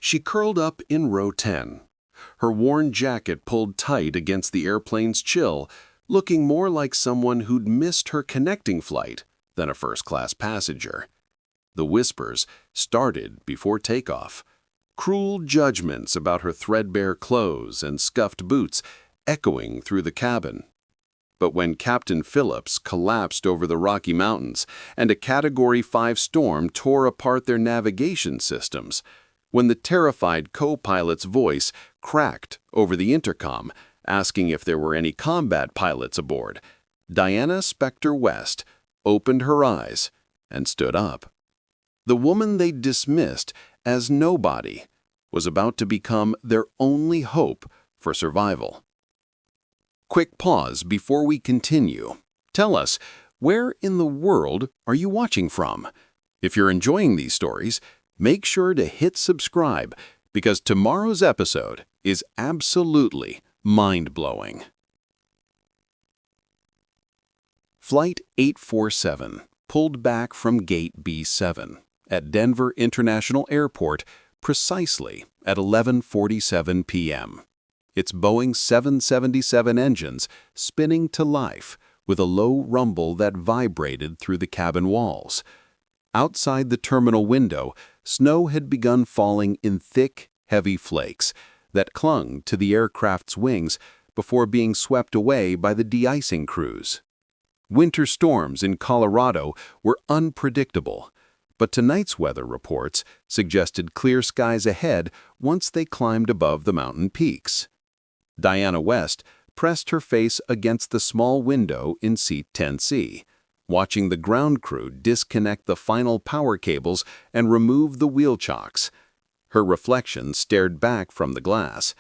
She curled up in row 10, her worn jacket pulled tight against the airplane's chill, looking more like someone who'd missed her connecting flight than a first-class passenger. The whispers started before takeoff. Cruel judgments about her threadbare clothes and scuffed boots echoing through the cabin. But when Captain Phillips collapsed over the Rocky Mountains and a Category 5 storm tore apart their navigation systems, when the terrified co-pilot's voice cracked over the intercom, asking if there were any combat pilots aboard, Diana Spectre West opened her eyes and stood up. The woman they dismissed as nobody was about to become their only hope for survival. Quick pause before we continue. Tell us, where in the world are you watching from? If you're enjoying these stories, make sure to hit subscribe because tomorrow's episode is absolutely mind-blowing. Flight 847 pulled back from Gate B7 at Denver International Airport precisely at 11:47 p.m. Its Boeing 777 engines spinning to life with a low rumble that vibrated through the cabin walls. Outside the terminal window, snow had begun falling in thick, heavy flakes that clung to the aircraft's wings before being swept away by the de-icing crews. Winter storms in Colorado were unpredictable, but tonight's weather reports suggested clear skies ahead once they climbed above the mountain peaks. Diana West pressed her face against the small window in seat 10C, watching the ground crew disconnect the final power cables and remove the wheel chocks. Her reflection stared back from the glass.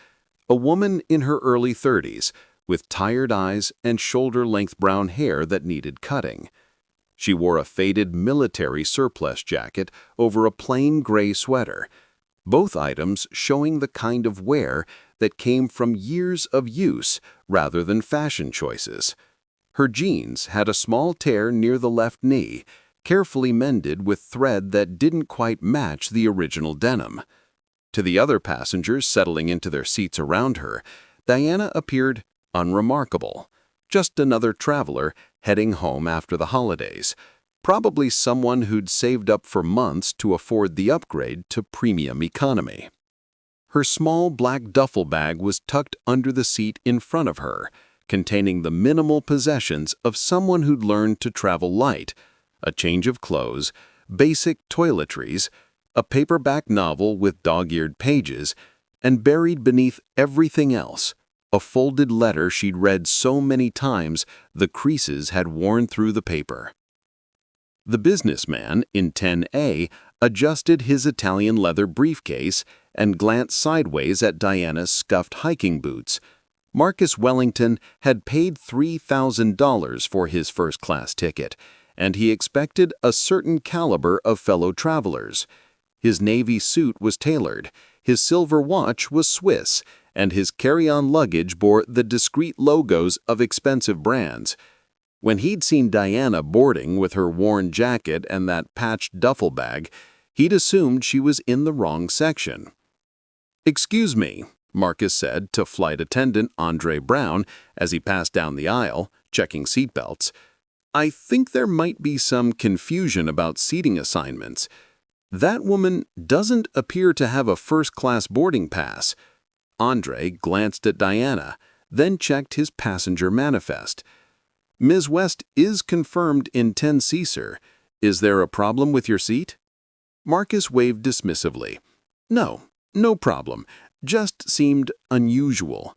A woman in her early 30s, with tired eyes and shoulder-length brown hair that needed cutting. She wore a faded military surplus jacket over a plain gray sweater, both items showing the kind of wear that came from years of use rather than fashion choices. Her jeans had a small tear near the left knee, carefully mended with thread that didn't quite match the original denim. To the other passengers settling into their seats around her, Diana appeared unremarkable, just another traveler heading home after the holidays, probably someone who'd saved up for months to afford the upgrade to premium economy. Her small black duffel bag was tucked under the seat in front of her, containing the minimal possessions of someone who'd learned to travel light: a change of clothes, basic toiletries, a paperback novel with dog-eared pages, and buried beneath everything else, a folded letter she'd read so many times the creases had worn through the paper. The businessman in 10A adjusted his Italian leather briefcase and glanced sideways at Diana's scuffed hiking boots. Marcus Wellington had paid $3,000 for his first-class ticket, and he expected a certain caliber of fellow travelers. His navy suit was tailored, his silver watch was Swiss, and his carry-on luggage bore the discreet logos of expensive brands. When he'd seen Diana boarding with her worn jacket and that patched duffel bag, he'd assumed she was in the wrong section. "Excuse me," Marcus said to flight attendant Andre Brown as he passed down the aisle, checking seatbelts. "I think there might be some confusion about seating assignments. That woman doesn't appear to have a first-class boarding pass." Andre glanced at Diana, then checked his passenger manifest. "Ms. West is confirmed in 10C, sir. Is there a problem with your seat?" Marcus waved dismissively. No problem. Just seemed unusual."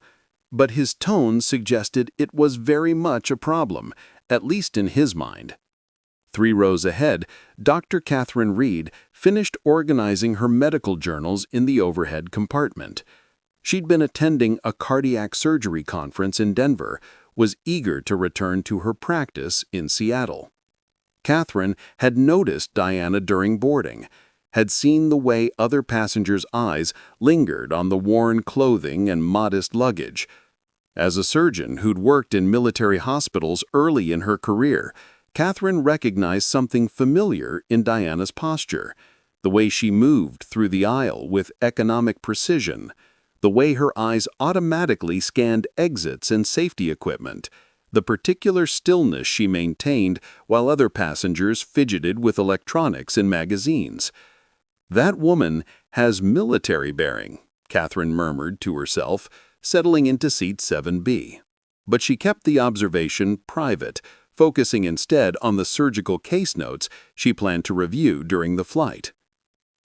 But his tone suggested it was very much a problem, at least in his mind. 3 rows ahead, Dr. Catherine Reed finished organizing her medical journals in the overhead compartment. She'd been attending a cardiac surgery conference in Denver, was eager to return to her practice in Seattle. Catherine had noticed Diana during boarding, had seen the way other passengers' eyes lingered on the worn clothing and modest luggage. As a surgeon who'd worked in military hospitals early in her career, Catherine recognized something familiar in Diana's posture. the way she moved through the aisle with economic precision, the way her eyes automatically scanned exits and safety equipment, the particular stillness she maintained while other passengers fidgeted with electronics and magazines. "That woman has military bearing," Catherine murmured to herself, settling into seat 7B. But she kept the observation private, focusing instead on the surgical case notes she planned to review during the flight.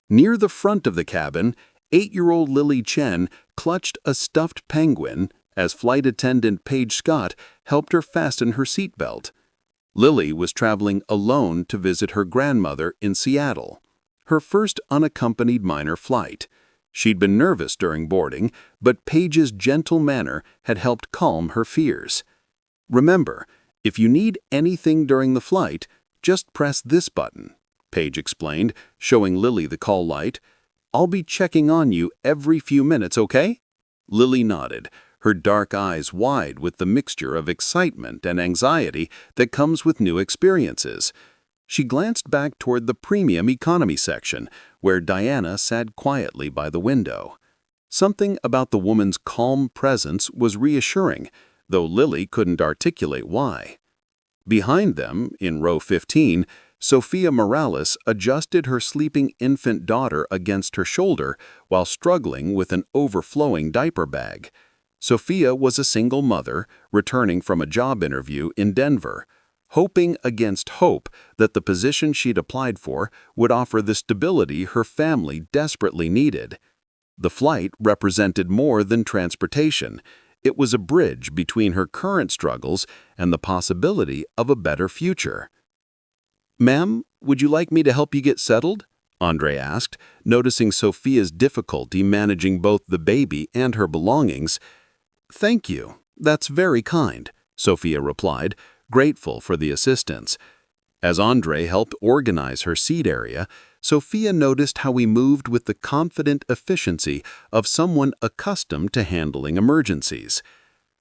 Near the front of the cabin, 8-year-old Lily Chen clutched a stuffed penguin as flight attendant Paige Scott helped her fasten her seatbelt. Lily was traveling alone to visit her grandmother in Seattle, her first unaccompanied minor flight. She'd been nervous during boarding, but Paige's gentle manner had helped calm her fears. "Remember, if you need anything during the flight, just press this button," Paige explained, showing Lily the call light. "I'll be checking on you every few minutes, okay?" Lily nodded, her dark eyes wide with the mixture of excitement and anxiety that comes with new experiences. She glanced back toward the premium economy section, where Diana sat quietly by the window. Something about the woman's calm presence was reassuring, though Lily couldn't articulate why. Behind them, in row 15, Sophia Morales adjusted her sleeping infant daughter against her shoulder while struggling with an overflowing diaper bag. Sophia was a single mother returning from a job interview in Denver, hoping against hope that the position she'd applied for would offer the stability her family desperately needed. The flight represented more than transportation. It was a bridge between her current struggles and the possibility of a better future. "Ma'am, would you like me to help you get settled?" Andre asked, noticing Sophia's difficulty managing both the baby and her belongings. "Thank you. That's very kind," Sophia replied, grateful for the assistance. As Andre helped organize her seat area, Sophia noticed how he moved with the confident efficiency of someone accustomed to handling emergencies.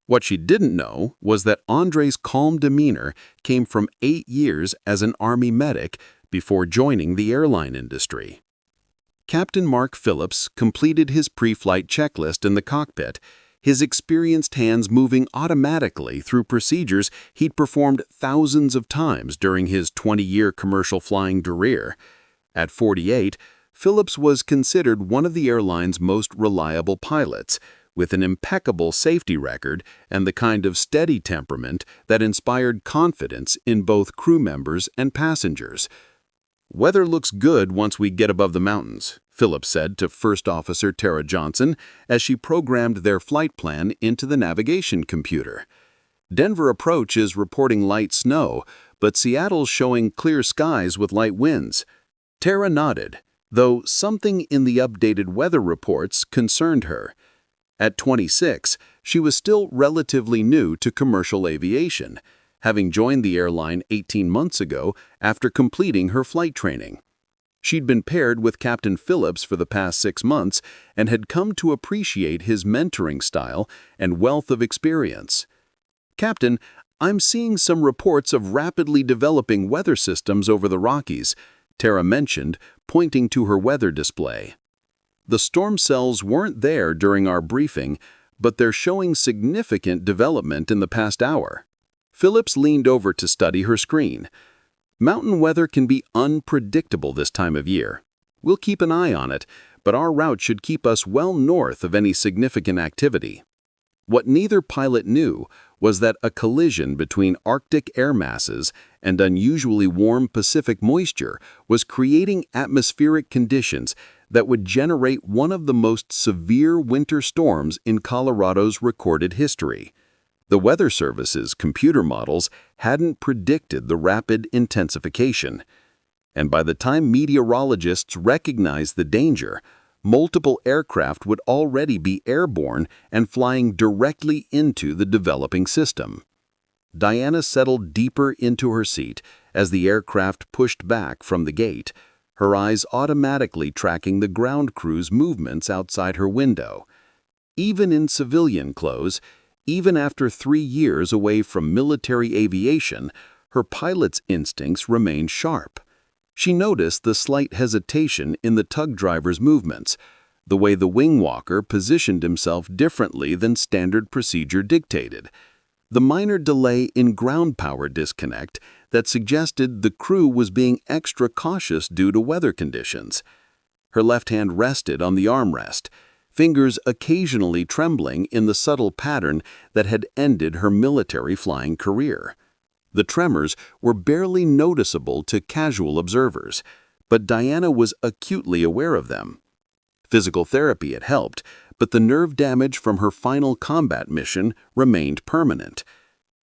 What she didn't know was that Andre's calm demeanor came from 8 years as an Army medic before joining the airline industry. Captain Mark Phillips completed his pre-flight checklist in the cockpit, his experienced hands moving automatically through procedures he'd performed thousands of times during his 20-year commercial flying career. At 48, Phillips was considered one of the airline's most reliable pilots, with an impeccable safety record and the kind of steady temperament that inspired confidence in both crew members and passengers. "Weather looks good once we get above the mountains," Phillips said to First Officer Tara Johnson as she programmed their flight plan into the navigation computer. "Denver approach is reporting light snow, but Seattle's showing clear skies with light winds." Tara nodded, though something in the updated weather reports concerned her. At 26, she was still relatively new to commercial aviation, having joined the airline 18 months ago after completing her flight training. She'd been paired with Captain Phillips for the past 6 months and had come to appreciate his mentoring style and wealth of experience. "Captain, I'm seeing some reports of rapidly developing weather systems over the Rockies," Tara mentioned, pointing to her weather display. "The storm cells weren't there during our briefing, but they're showing significant development in the past hour." Phillips leaned over to study her screen. "Mountain weather can be unpredictable this time of year. We'll keep an eye on it, but our route should keep us well north of any significant activity." What neither pilot knew was that a collision between Arctic air masses and unusually warm Pacific moisture was creating atmospheric conditions that would generate one of the most severe winter storms in Colorado's recorded history. The Weather Service's computer models hadn't predicted the rapid intensification. And by the time meteorologists recognized the danger, multiple aircraft would already be airborne and flying directly into the developing system. Diana settled deeper into her seat as the aircraft pushed back from the gate, her eyes automatically tracking the ground crew's movements outside her window. Even in civilian clothes, even after 3 years away from military aviation, her pilot's instincts remained sharp. She noticed the slight hesitation in the tug driver's movements, the way the wing walker positioned himself differently than standard procedure dictated, the minor delay in ground power disconnect that suggested the crew was being extra cautious due to weather conditions. Her left hand rested on the armrest, fingers occasionally trembling in the subtle pattern that had ended her military flying career. The tremors were barely noticeable to casual observers, but Diana was acutely aware of them. Physical therapy had helped, but the nerve damage from her final combat mission remained permanent.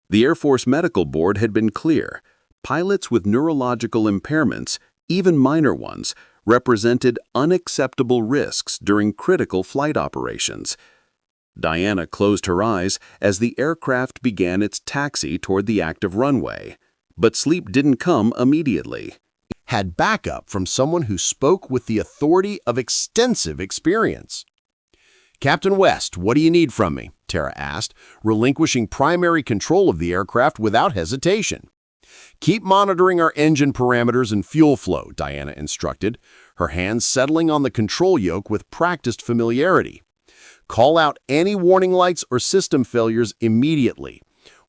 The Air Force Medical Board had been clear. Pilots with neurological impairments, even minor ones, represented unacceptable risks during critical flight operations. Diana closed her eyes as the aircraft began its taxi toward the active runway. But sleep didn't come immediately. Had backup from someone who spoke with the authority of extensive experience. "Captain West, what do you need from me?" Tara asked, relinquishing primary control of the aircraft without hesitation. "Keep monitoring our engine parameters and fuel flow," Diana instructed, her hands settling on the control yoke with practiced familiarity. "Call out any warning lights or system failures immediately.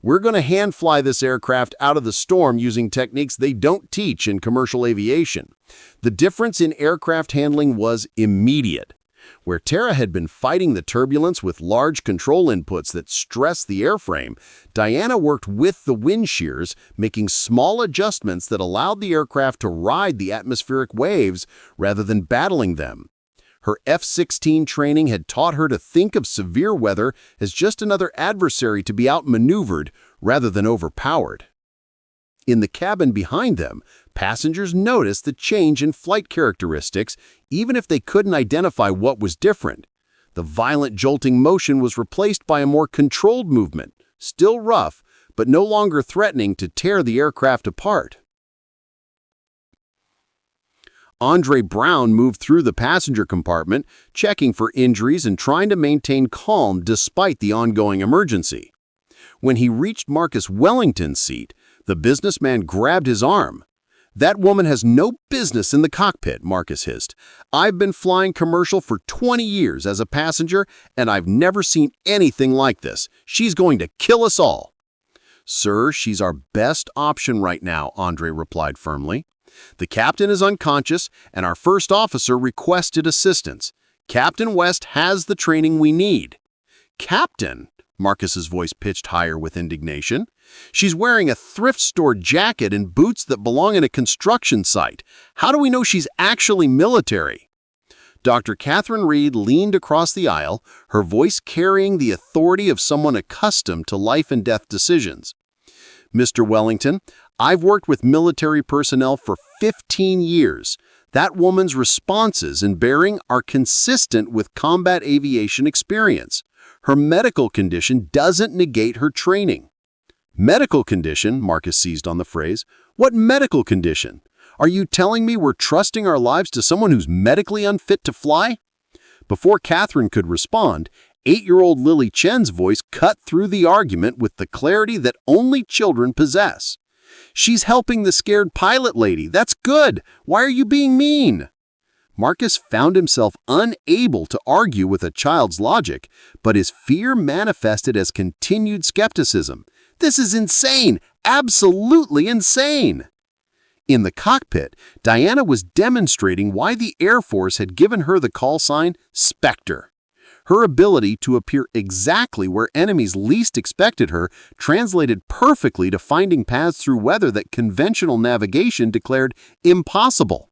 We're going to hand fly this aircraft out of the storm using techniques they don't teach in commercial aviation." The difference in aircraft handling was immediate. Where Tara had been fighting the turbulence with large control inputs that stressed the airframe, Diana worked with the wind shears, making small adjustments that allowed the aircraft to ride the atmospheric waves rather than battling them. Her F-16 training had taught her to think of severe weather as just another adversary to be outmaneuvered rather than overpowered. In the cabin behind them, passengers noticed the change in flight characteristics even if they couldn't identify what was different. The violent jolting motion was replaced by a more controlled movement, still rough, but no longer threatening to tear the aircraft apart. Andre Brown moved through the passenger compartment, checking for injuries and trying to maintain calm despite the ongoing emergency. When he reached Marcus Wellington's seat, the businessman grabbed his arm. "That woman has no business in the cockpit," Marcus hissed. "I've been flying commercial for 20 years as a passenger, and I've never seen anything like this. She's going to kill us all." "Sir, she's our best option right now," Andre replied firmly. "The captain is unconscious, and our first officer requested assistance. Captain West has the training we need." "Captain?" Marcus's voice pitched higher with indignation. "She's wearing a thrift store jacket and boots that belong in a construction site. How do we know she's actually military?" Dr. Catherine Reed leaned across the aisle, her voice carrying the authority of someone accustomed to life and death decisions. "Mr. Wellington, I've worked with military personnel for 15 years. That woman's responses and bearing are consistent with combat aviation experience. Her medical condition doesn't negate her training." "Medical condition?" Marcus seized on the phrase. "What medical condition? Are you telling me we're trusting our lives to someone who's medically unfit to fly?" Before Catherine could respond, 8-year-old Lily Chen's voice cut through the argument with the clarity that only children possess. "She's helping the scared pilot lady. That's good. Why are you being mean?" Marcus found himself unable to argue with a child's logic, but his fear manifested as continued skepticism. "This is insane! Absolutely insane!" In the cockpit, Diana was demonstrating why the Air Force had given her the call sign Spectre. Her ability to appear exactly where enemies least expected her translated perfectly to finding paths through weather that conventional navigation declared impossible.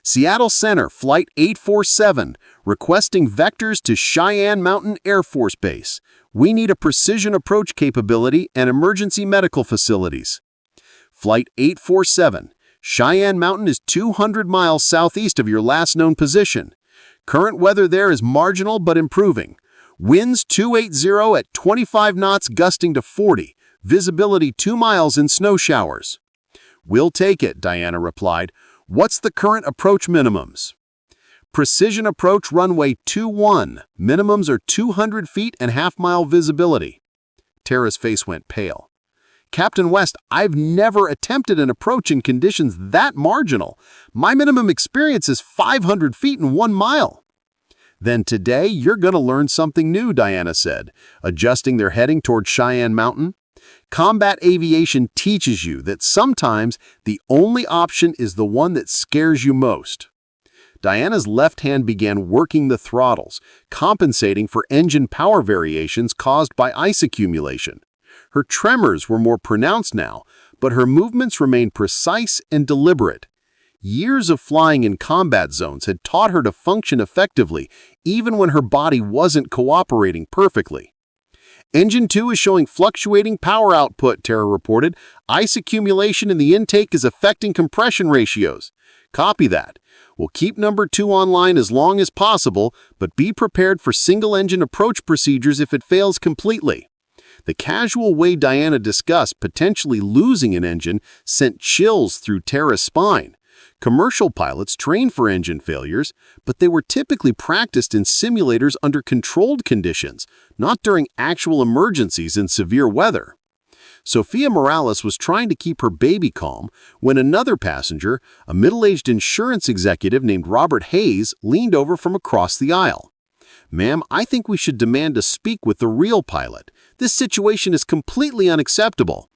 "Seattle Center, Flight 847, requesting vectors to Cheyenne Mountain Air Force Base. We need a precision approach capability and emergency medical facilities." "Flight 847, Cheyenne Mountain is 200 miles southeast of your last known position. Current weather there is marginal but improving. Winds 280 at 25 knots gusting to 40. Visibility 2 miles in snow showers." "We'll take it," Diana replied. "What's the current approach minimums?" "Precision approach runway 21. Minimums are 200 feet and half-mile visibility." Tara's face went pale. Captain West, I've never attempted an approach in conditions that marginal. My minimum experience is 500 feet in 1 mile. Then today, you're going to learn something new, Diana said, adjusting their heading toward Cheyenne Mountain. Combat aviation teaches you that sometimes the only option is the one that scares you most. Diana's left hand began working the throttles, compensating for engine power variations caused by ice accumulation. Her tremors were more pronounced now, but her movements remained precise and deliberate. Years of flying in combat zones had taught her to function effectively, even when her body wasn't cooperating perfectly. Engine 2 is showing fluctuating power output, Tara reported. Ice accumulation in the intake is affecting compression ratios. Copy that. We'll keep number 2 online as long as possible, but be prepared for single-engine approach procedures if it fails completely. The casual way Diana discussed potentially losing an engine sent chills through Tara's spine. Commercial pilots train for engine failures, but they were typically practiced in simulators under controlled conditions, not during actual emergencies in severe weather. Sophia Morales was trying to keep her baby calm when another passenger, a middle-aged insurance executive named Robert Hayes, leaned over from across the aisle. "Ma'am, I think we should demand to speak with the real pilot. This situation is completely unacceptable."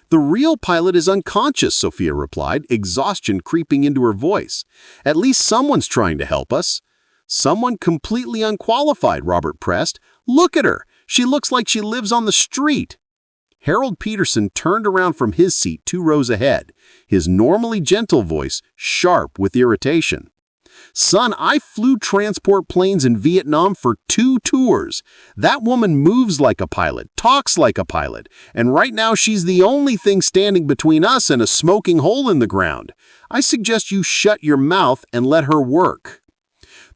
"The real pilot is unconscious," Sophia replied, exhaustion creeping into her voice. "At least someone's trying to help us." "Someone completely unqualified," Robert pressed. "Look at her. She looks like she lives on the street." Harold Peterson turned around from his seat 2 rows ahead, his normally gentle voice sharp with irritation. "Son, I flew transport planes in Vietnam for 2 tours. That woman moves like a pilot, talks like a pilot, and right now she's the only thing standing between us and a smoking hole in the ground. I suggest you shut your mouth and let her work."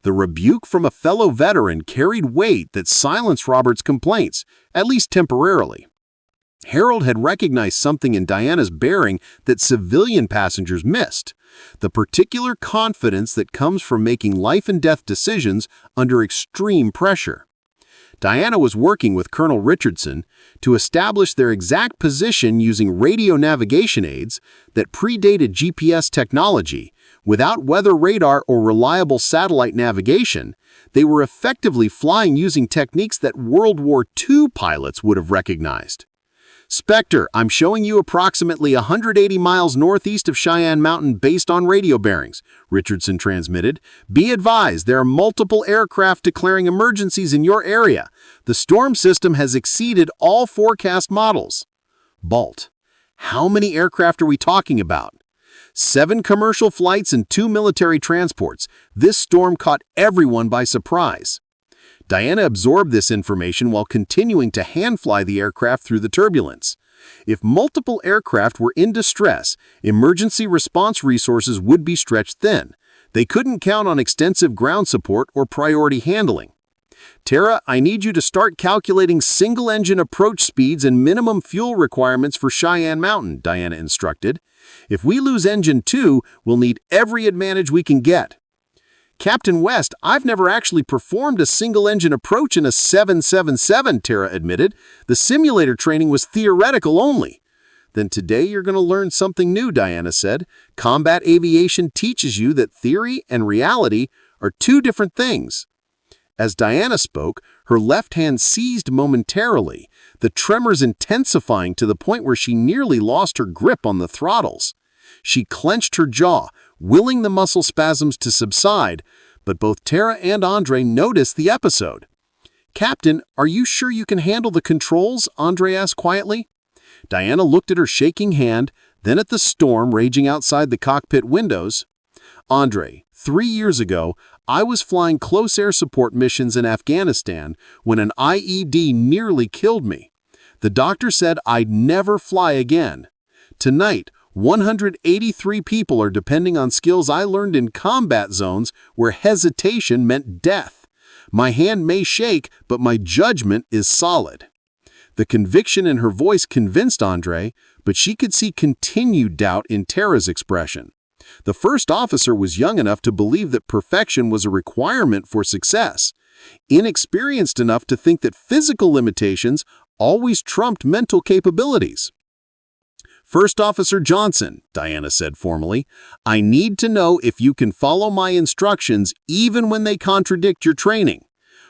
The rebuke from a fellow veteran carried weight that silenced Robert's complaints, at least temporarily. Harold had recognized something in Diana's bearing that civilian passengers missed: the particular confidence that comes from making life-and-death decisions under extreme pressure. Diana was working with Colonel Richardson to establish their exact position using radio navigation aids that predated GPS technology. Without weather radar or reliable satellite navigation, they were effectively flying using techniques that World War II pilots would have recognized. "Spectre, I'm showing you approximately 180 miles northeast of Cheyenne Mountain based on radio bearings," Richardson transmitted. "Be advised, there are multiple aircraft declaring emergencies in your area. The storm system has exceeded all forecast models." Balt. How many aircraft are we talking about? 7 commercial flights and 2 military transports. This storm caught everyone by surprise. Diana absorbed this information while continuing to hand-fly the aircraft through the turbulence. If multiple aircraft were in distress, emergency response resources would be stretched thin. They couldn't count on extensive ground support or priority handling. "Tara, I need you to start calculating single-engine approach speeds and minimum fuel requirements for Cheyenne Mountain," Diana instructed. "If we lose Engine 2, we'll need every advantage we can get." "Captain West, I've never actually performed a single-engine approach in a 777, Tara admitted. "The simulator training was theoretical only." "Then today you're going to learn something new," Diana said. "Combat aviation teaches you that theory and reality are 2 different things." As Diana spoke, her left hand seized momentarily, the tremors intensifying to the point where she nearly lost her grip on the throttles. She clenched her jaw, willing the muscle spasms to subside, but both Tara and Andre noticed the episode. "Captain, are you sure you can handle the controls?" Andre asked quietly. Diana looked at her shaking hand, then at the storm raging outside the cockpit windows. "Andre, 3 years ago, I was flying close air support missions in Afghanistan when an IED nearly killed me. The doctor said I'd never fly again. Tonight, 183 people are depending on skills I learned in combat zones where hesitation meant death. My hand may shake, but my judgment is solid." The conviction in her voice convinced Andre, but she could see continued doubt in Tara's expression. The first officer was young enough to believe that perfection was a requirement for success, inexperienced enough to think that physical limitations always trumped mental capabilities. "First Officer Johnson," Diana said formally, "I need to know if you can follow my instructions even when they contradict your training.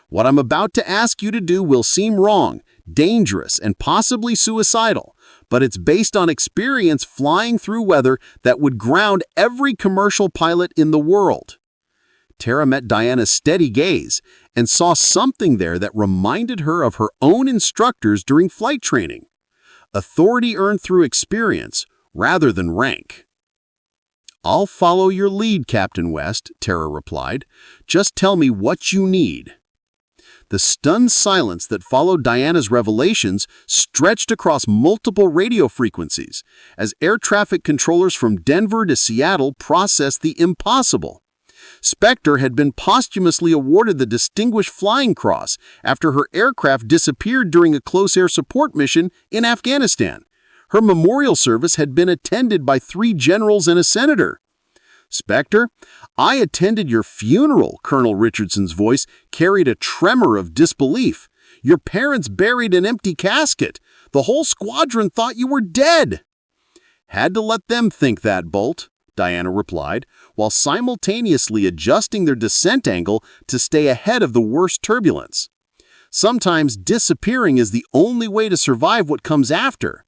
What I'm about to ask you to do will seem wrong, dangerous, and possibly suicidal, but it's based on experience flying through weather that would ground every commercial pilot in the world." Tara met Diana's steady gaze and saw something there that reminded her of her own instructors during flight training. Authority earned through experience rather than rank. "I'll follow your lead, Captain West," Tara replied. "Just tell me what you need." The stunned silence that followed Diana's revelations stretched across multiple radio frequencies as air traffic controllers from Denver to Seattle processed the impossible. Spectre had been posthumously awarded the Distinguished Flying Cross after her aircraft disappeared during a close air support mission in Afghanistan. Her memorial service had been attended by 3 generals and a senator. "Spectre, I attended your funeral," Colonel Richardson's voice carried a tremor of disbelief. "Your parents buried an empty casket. The whole squadron thought you were dead." "Had to let them think that, Bolt," Diana replied, while simultaneously adjusting their descent angle to stay ahead of the worst turbulence. "Sometimes disappearing is the only way to survive what comes after."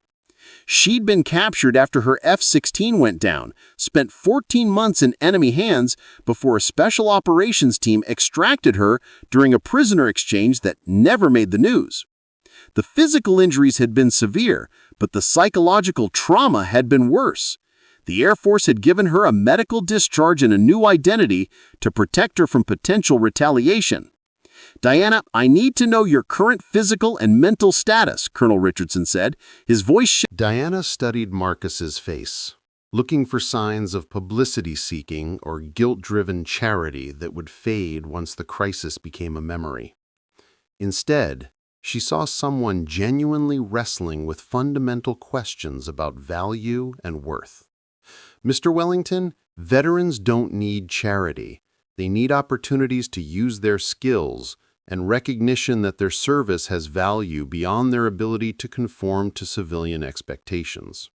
She'd been captured after her F-16 went down, spent 14 months in enemy hands before a special operations team extracted her during a prisoner exchange that never made the news. The physical injuries had been severe, but the psychological trauma had been worse. The Air Force had given her a medical discharge and a new identity to protect her from potential retaliation. "Diana, I need to know your current physical and mental status," Colonel Richardson said. His voice Diana studied Marcus's face, looking for signs of publicity-seeking or guilt-driven charity that would fade once the crisis became a memory. Instead, she saw someone genuinely wrestling with fundamental questions about value and worth. "Mr. Wellington, veterans don't need charity. They need opportunities to use their skills and recognition that their service has value beyond their ability to conform to civilian expectations."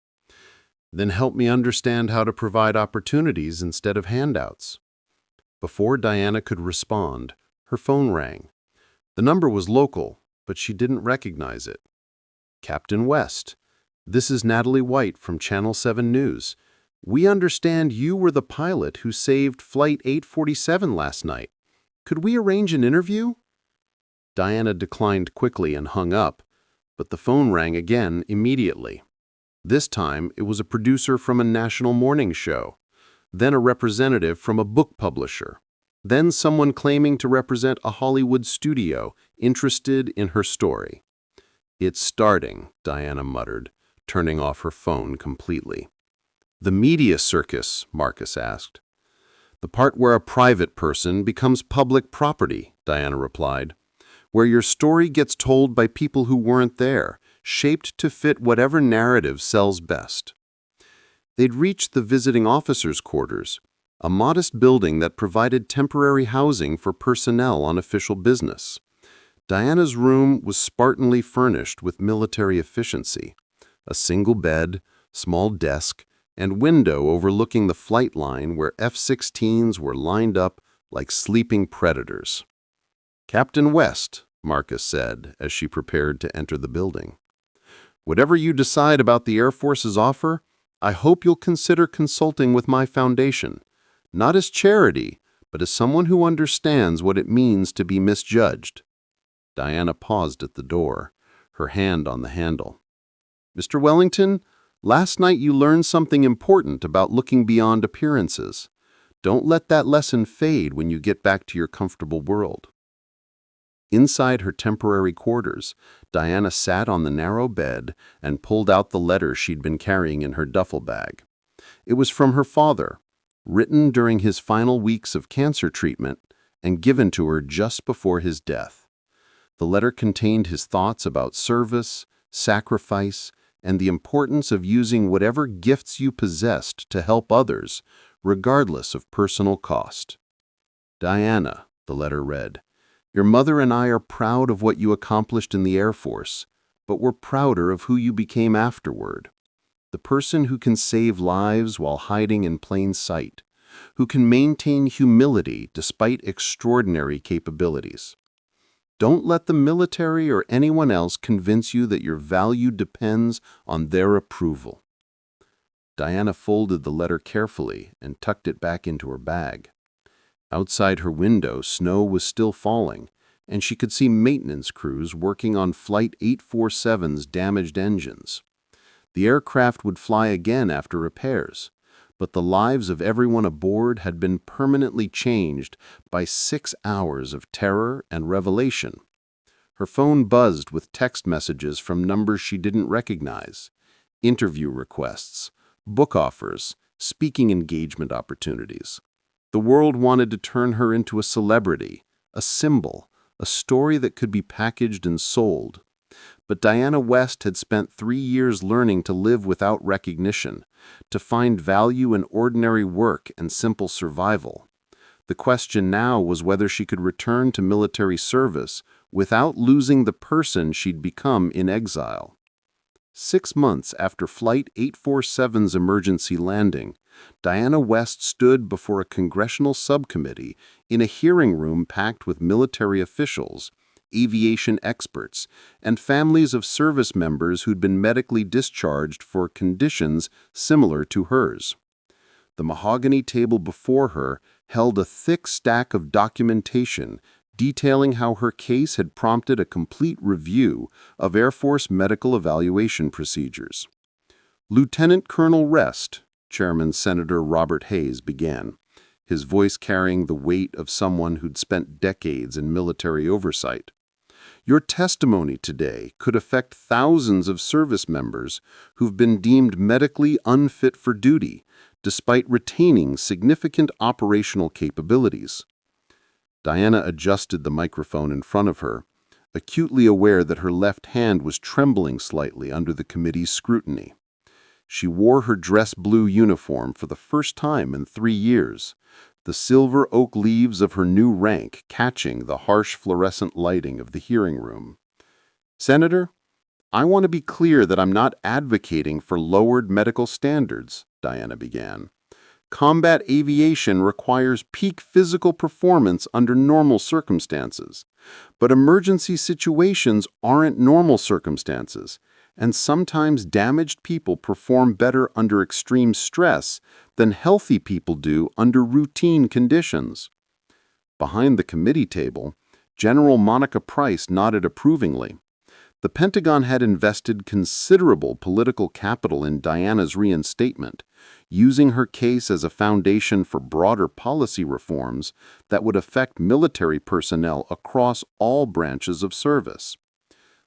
"Then help me understand how to provide opportunities instead of handouts." Before Diana could respond, her phone rang. The number was local, but she didn't recognize it. "Captain West, this is Natalie White from Channel 7 News. We understand you were the pilot who saved Flight 847 last night. Could we arrange an interview?" Diana declined quickly and hung up, but the phone rang again immediately. This time, it was a producer from a national morning show, then a representative from a book publisher, then someone claiming to represent a Hollywood studio interested in her story. "It's starting," Diana muttered, turning off her phone completely. "The media circus?" Marcus asked. "The part where a private person becomes public property," Diana replied. "Where your story gets told by people who weren't there, shaped to fit whatever narrative sells best." They'd reached the visiting officers' quarters, a modest building that provided temporary housing for personnel on official business. Diana's room was spartanly furnished with military efficiency. A single bed, small desk, and window overlooking the flight line where F-16s were lined up like sleeping predators. "Captain West," Marcus said as she prepared to enter the building. "Whatever you decide about the Air Force's offer, I hope you'll consider consulting with my foundation, not as charity, but as someone who understands what it means to be misjudged." Diana paused at the door, her hand on the handle. "Mr. Wellington, last night you learned something important about looking beyond appearances. Don't let that lesson fade when you get back to your comfortable world." Inside her temporary quarters, Diana sat on the narrow bed and pulled out the letter she'd been carrying in her duffel bag. It was from her father, written during his final weeks of cancer treatment and given to her just before his death. The letter contained his thoughts about service, sacrifice, and the importance of using whatever gifts you possessed to help others, regardless of personal cost. "Diana," the letter read, "your mother and I are proud of what you accomplished in the Air Force, but we're prouder of who you became afterward. The person who can save lives while hiding in plain sight, who can maintain humility despite extraordinary capabilities. Don't let the military or anyone else convince you that your value depends on their approval. Diana folded the letter carefully and tucked it back into her bag. Outside her window, snow was still falling, and she could see maintenance crews working on Flight 847's damaged engines. The aircraft would fly again after repairs, but the lives of everyone aboard had been permanently changed by 6 hours of terror and revelation. Her phone buzzed with text messages from numbers she didn't recognize, interview requests, book offers, speaking engagement opportunities. The world wanted to turn her into a celebrity, a symbol, a story that could be packaged and sold. But Diana West had spent 3 years learning to live without recognition, to find value in ordinary work and simple survival. The question now was whether she could return to military service without losing the person she'd become in exile. 6 months after Flight 847's emergency landing, Diana West stood before a congressional subcommittee in a hearing room packed with military officials, aviation experts, and families of service members who'd been medically discharged for conditions similar to hers. The mahogany table before her held a thick stack of documentation detailing how her case had prompted a complete review of Air Force medical evaluation procedures. Lieutenant Colonel West, Chairman Senator Robert Hayes began, his voice carrying the weight of someone who'd spent decades in military oversight. Your testimony today could affect thousands of service members who've been deemed medically unfit for duty, despite retaining significant operational capabilities. Diana adjusted the microphone in front of her, acutely aware that her left hand was trembling slightly under the committee's scrutiny. She wore her dress blue uniform for the first time in 3 years, the silver oak leaves of her new rank catching the harsh fluorescent lighting of the hearing room. Senator, I want to be clear that I'm not advocating for lowered medical standards, Diana began. Combat aviation requires peak physical performance under normal circumstances, but emergency situations aren't normal circumstances, and sometimes damaged people perform better under extreme stress than healthy people do under routine conditions. Behind the committee table, General Monica Price nodded approvingly. The Pentagon had invested considerable political capital in Diana's reinstatement, using her case as a foundation for broader policy reforms that would affect military personnel across all branches of service.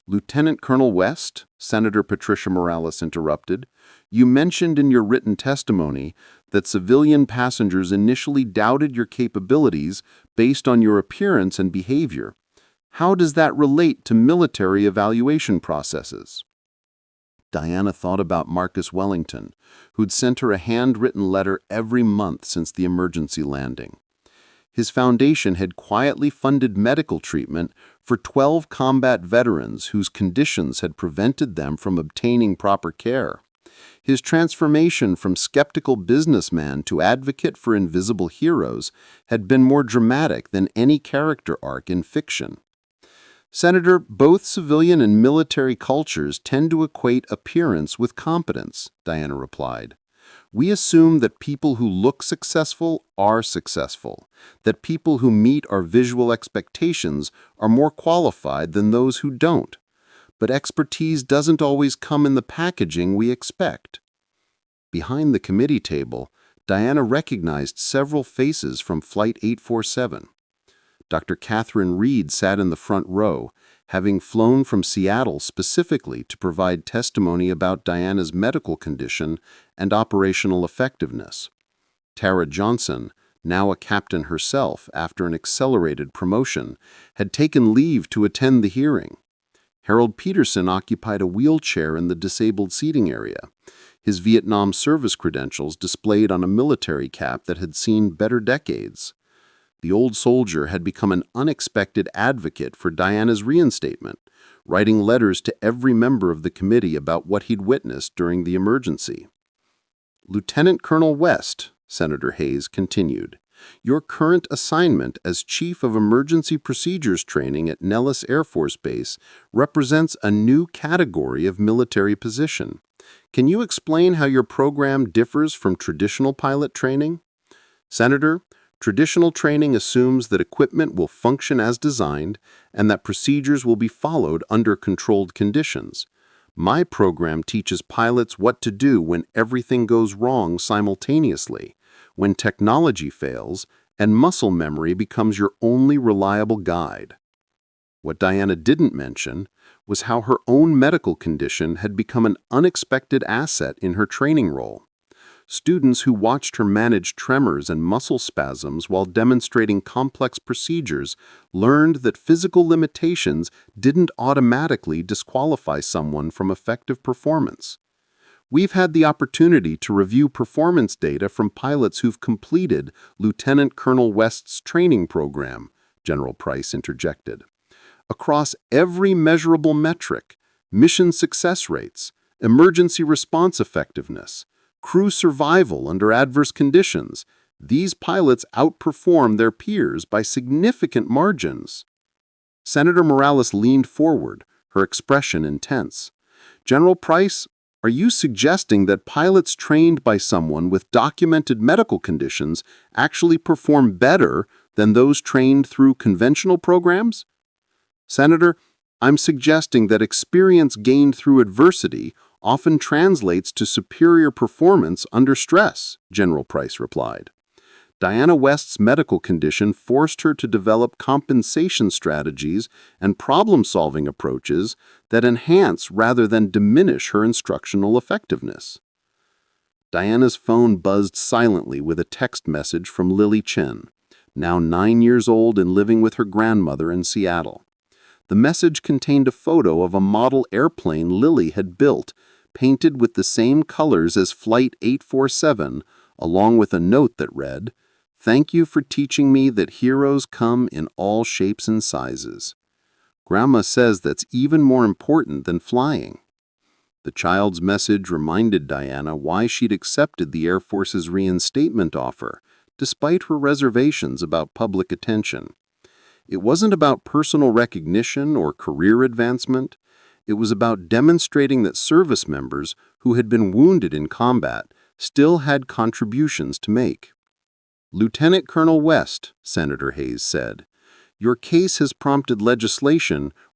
Lieutenant Colonel West, Senator Patricia Morales interrupted, you mentioned in your written testimony that civilian passengers initially doubted your capabilities based on your appearance and behavior. How does that relate to military evaluation processes? Diana thought about Marcus Wellington, who'd sent her a handwritten letter every month since the emergency landing. His foundation had quietly funded medical treatment for 12 combat veterans whose conditions had prevented them from obtaining proper care. His transformation from skeptical businessman to advocate for invisible heroes had been more dramatic than any character arc in fiction. Senator, both civilian and military cultures tend to equate appearance with competence, Diana replied. We assume that people who look successful are successful, that people who meet our visual expectations are more qualified than those who don't. But expertise doesn't always come in the packaging we expect. Behind the committee table, Diana recognized several faces from Flight 847. Dr. Catherine Reed sat in the front row, having flown from Seattle specifically to provide testimony about Diana's medical condition and operational effectiveness. Tara Johnson, now a captain herself after an accelerated promotion, had taken leave to attend the hearing. Harold Peterson occupied a wheelchair in the disabled seating area, his Vietnam service credentials displayed on a military cap that had seen better decades. The old soldier had become an unexpected advocate for Diana's reinstatement, writing letters to every member of the committee about what he'd witnessed during the emergency. Lieutenant Colonel West, Senator Hayes continued, your current assignment as Chief of Emergency Procedures Training at Nellis Air Force Base represents a new category of military position. Can you explain how your program differs from traditional pilot training? Senator, traditional training assumes that equipment will function as designed and that procedures will be followed under controlled conditions. My program teaches pilots what to do when everything goes wrong simultaneously, when technology fails, and muscle memory becomes your only reliable guide. What Diana didn't mention was how her own medical condition had become an unexpected asset in her training role. Students who watched her manage tremors and muscle spasms while demonstrating complex procedures learned that physical limitations didn't automatically disqualify someone from effective performance. We've had the opportunity to review performance data from pilots who've completed Lieutenant Colonel West's training program, General Price interjected. Across every measurable metric, mission success rates, emergency response effectiveness, crew survival under adverse conditions, these pilots outperform their peers by significant margins. Senator Morales leaned forward, her expression intense. General Price, are you suggesting that pilots trained by someone with documented medical conditions actually perform better than those trained through conventional programs? Senator, I'm suggesting that experience gained through adversity often translates to superior performance under stress, General Price replied. Diana West's medical condition forced her to develop compensation strategies and problem-solving approaches that enhance rather than diminish her instructional effectiveness. Diana's phone buzzed silently with a text message from Lily Chen, now 9 years old and living with her grandmother in Seattle. The message contained a photo of a model airplane Lily had built, painted with the same colors as Flight 847, along with a note that read, "Thank you for teaching me that heroes come in all shapes and sizes. Grandma says that's even more important than flying." The child's message reminded Diana why she'd accepted the Air Force's reinstatement offer, despite her reservations about public attention. It wasn't about personal recognition or career advancement. It was about demonstrating that service members who had been wounded in combat still had contributions to make. Lieutenant Colonel West, Senator Hayes said, your case has prompted legislation